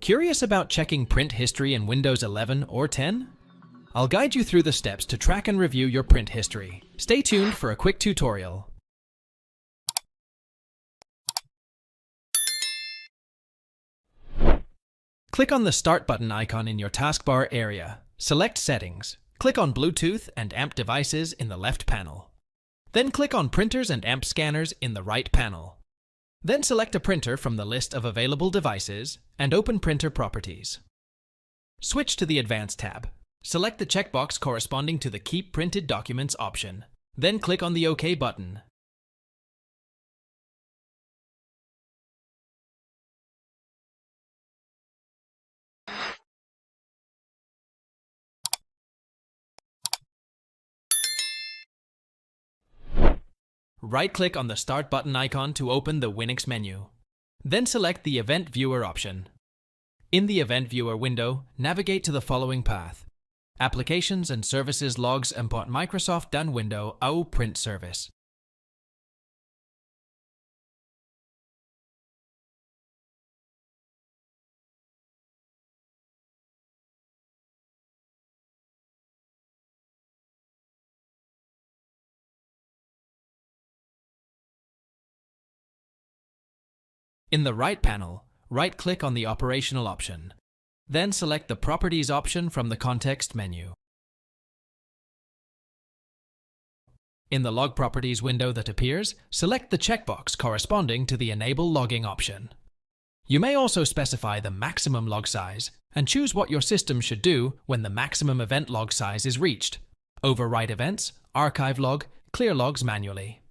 Curious about checking print history in Windows 11 or 10? I'll guide you through the steps to track and review your print history. Stay tuned for a quick tutorial. Click on the Start button icon in your taskbar area. Select Settings. Click on Bluetooth and AMP devices in the left panel. Then click on Printers and AMP scanners in the right panel. Then select a printer from the list of available devices and open Printer Properties. Switch to the Advanced tab. Select the checkbox corresponding to the Keep Printed Documents option. Then click on the OK button. Right-click on the Start button icon to open the Winx menu. Then select the Event Viewer option. In the Event Viewer window, navigate to the following path: Applications and Services Logs import Microsoft Done window au Print Service. In the right panel, right-click on the Operational option. Then select the Properties option from the context menu. In the Log Properties window that appears, select the checkbox corresponding to the Enable Logging option. You may also specify the maximum log size and choose what your system should do when the maximum event log size is reached: overwrite events, archive log, clear logs manually.